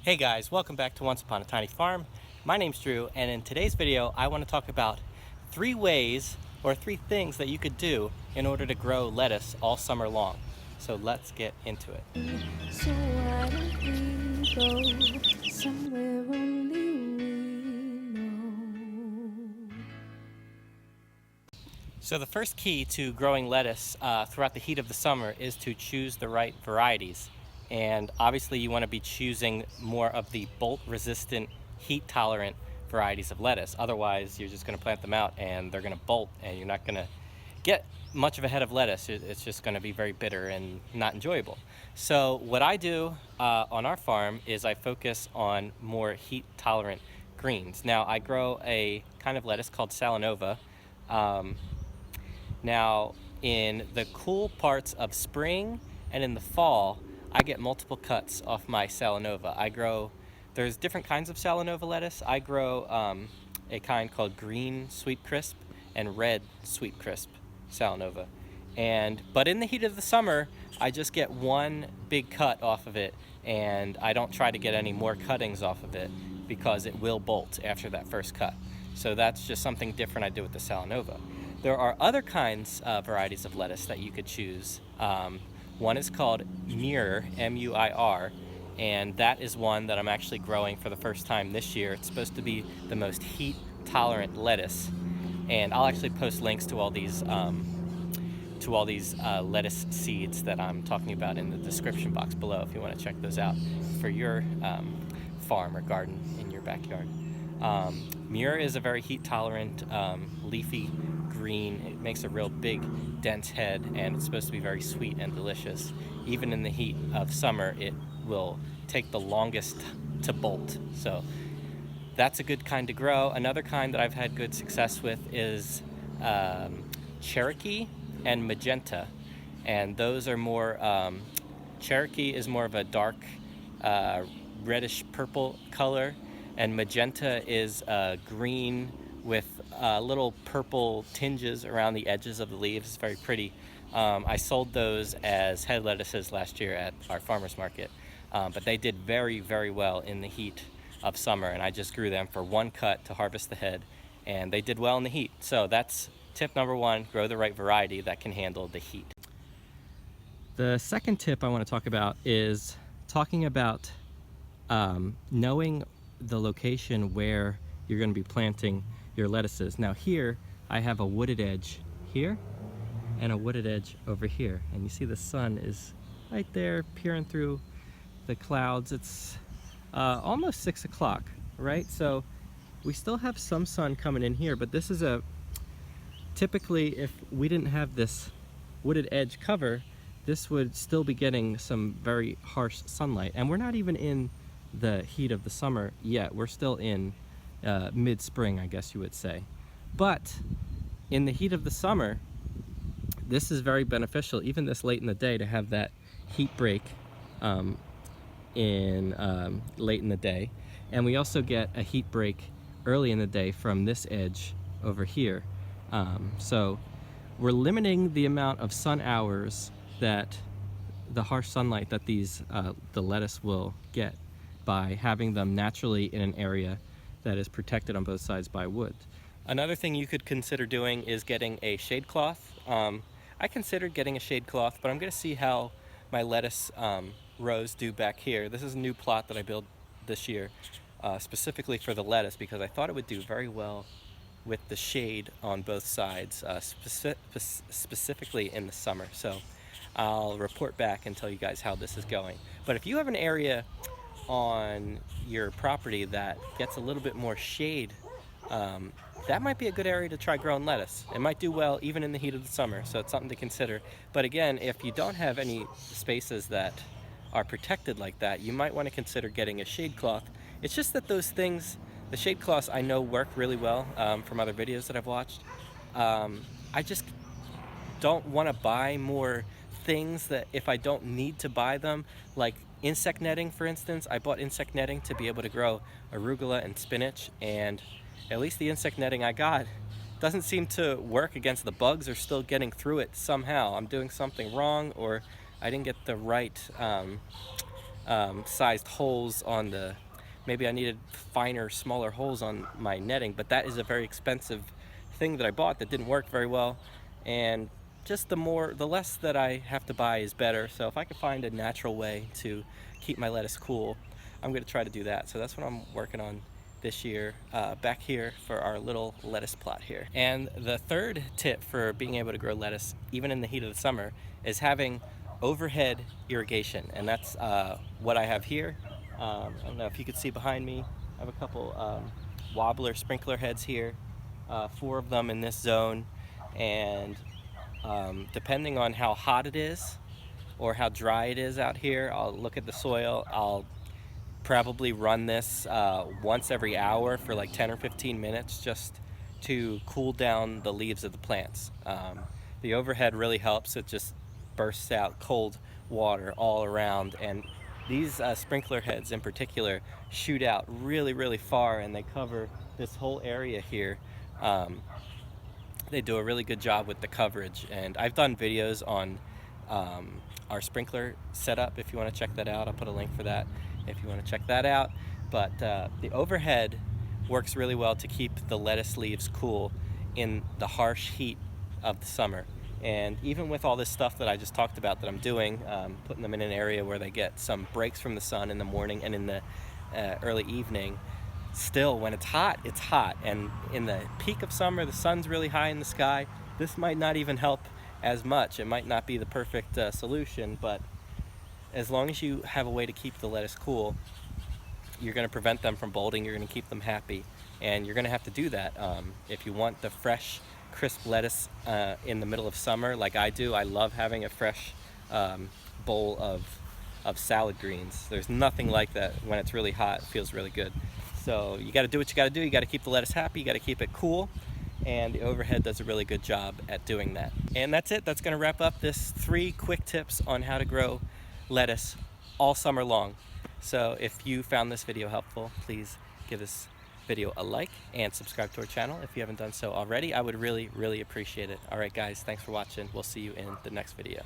Hey guys, welcome back to Once Upon a Tiny Farm. My name's Drew, and in today's video I want to talk about 3 things that you could do in order to grow lettuce all summer long. So let's get into it. So why don't we go somewhere only we know? So the first key to growing lettuce throughout the heat of the summer is to choose the right varieties. And obviously you want to be choosing more of the bolt-resistant, heat-tolerant varieties of lettuce. Otherwise, you're just going to plant them out and they're going to bolt and you're not going to get much of a head of lettuce. It's just going to be very bitter and not enjoyable. So what I do on our farm is I focus on more heat-tolerant greens. Now I grow a kind of lettuce called Salanova. Now, in the cool parts of spring and in the fall, I get multiple cuts off my Salanova. There's different kinds of Salanova lettuce. I grow a kind called green sweet crisp and red sweet crisp Salanova. But in the heat of the summer, I just get one big cut off of it, and I don't try to get any more cuttings off of it because it will bolt after that first cut. So that's just something different I do with the Salanova. There are other kinds of varieties of lettuce that you could choose. One is called Muir, M-U-I-R, and that is one that I'm actually growing for the first time this year. It's supposed to be the most heat-tolerant lettuce, and I'll actually post links to all these lettuce seeds that I'm talking about in the description box below if you want to check those out for your farm or garden in your backyard. Muir is a very heat-tolerant, leafy green. It makes a real big, dense head, and it's supposed to be very sweet and delicious. Even in the heat of summer, it will take the longest to bolt. So that's a good kind to grow. Another kind that I've had good success with is Cherokee and Magenta, and those are more Cherokee is more of a dark reddish purple color, and Magenta is green with little purple tinges around the edges of the leaves. It's very pretty. I sold those as head lettuces last year at our farmer's market, but they did very, very well in the heat of summer, and I just grew them for one cut to harvest the head, and they did well in the heat. So that's tip number one: grow the right variety that can handle the heat. The second tip I want to talk about is talking about knowing the location where you're going to be planting your lettuces. Now here I have a wooded edge here and a wooded edge over here, and you see the sun is right there peering through the clouds. It's almost 6 o'clock, right? So we still have some sun coming in here, but this is typically if we didn't have this wooded edge cover, this would still be getting some very harsh sunlight, and we're not even in the heat of the summer yet. We're still in mid-spring, I guess you would say. But in the heat of the summer, this is very beneficial, even this late in the day, to have that heat break late in the day. And we also get a heat break early in the day from this edge over here. So we're limiting the amount of sun hours that the harsh sunlight that the lettuce will get by having them naturally in an area that is protected on both sides by wood. Another thing you could consider doing is getting a shade cloth. I considered getting a shade cloth, but I'm going to see how my lettuce rows do back here. This is a new plot that I built this year specifically for the lettuce because I thought it would do very well with the shade on both sides, specifically in the summer. So I'll report back and tell you guys how this is going. But if you have an area on your property that gets a little bit more shade, that might be a good area to try growing lettuce. It might do well even in the heat of the summer, so it's something to consider. But again, if you don't have any spaces that are protected like that, you might want to consider getting a shade cloth. It's just that those things, the shade cloths I know work really well from other videos that I've watched. I just don't want to buy more things that if I don't need to buy them, like insect netting, for instance. I bought insect netting to be able to grow arugula and spinach, and at least the insect netting I got doesn't seem to work against the bugs. Are still getting through it somehow. I'm doing something wrong, or I didn't get the right sized holes on the, maybe I needed finer, smaller holes on my netting, but that is a very expensive thing that I bought that didn't work very well. And just the less that I have to buy is better. So if I can find a natural way to keep my lettuce cool, I'm going to try to do that. So that's what I'm working on this year, back here for our little lettuce plot here. And the third tip for being able to grow lettuce, even in the heat of the summer, is having overhead irrigation. And that's what I have here. I don't know if you could see behind me, I have a couple wobbler sprinkler heads here, 4 of them in this zone. And depending on how hot it is or how dry it is out here, I'll look at the soil. I'll probably run this once every hour for like 10 or 15 minutes just to cool down the leaves of the plants. The overhead really helps. It just bursts out cold water all around, and these sprinkler heads in particular shoot out really, really far, and they cover this whole area here. They do a really good job with the coverage, and I've done videos on our sprinkler setup. If you want to check that out, I'll put a link for that if you want to check that out. But the overhead works really well to keep the lettuce leaves cool in the harsh heat of the summer. And even with all this stuff that I just talked about that I'm doing, putting them in an area where they get some breaks from the sun in the morning and in the early evening, still when it's hot, it's hot. And in the peak of summer, the sun's really high in the sky. This might not even help as much. It might not be the perfect solution, but as long as you have a way to keep the lettuce cool, you're going to prevent them from bolting, you're going to keep them happy, and you're going to have to do that if you want the fresh, crisp lettuce in the middle of summer like I do. I love having a fresh bowl of salad greens. There's nothing like that when it's really hot. It feels really good. So you got to do what you got to do. You got to keep the lettuce happy, you got to keep it cool, and the overhead does a really good job at doing that. And that's it. That's going to wrap up this 3 quick tips on how to grow lettuce all summer long. So if you found this video helpful, please give this video a like and subscribe to our channel if you haven't done so already. I would really, really appreciate it. All right, guys, thanks for watching. We'll see you in the next video.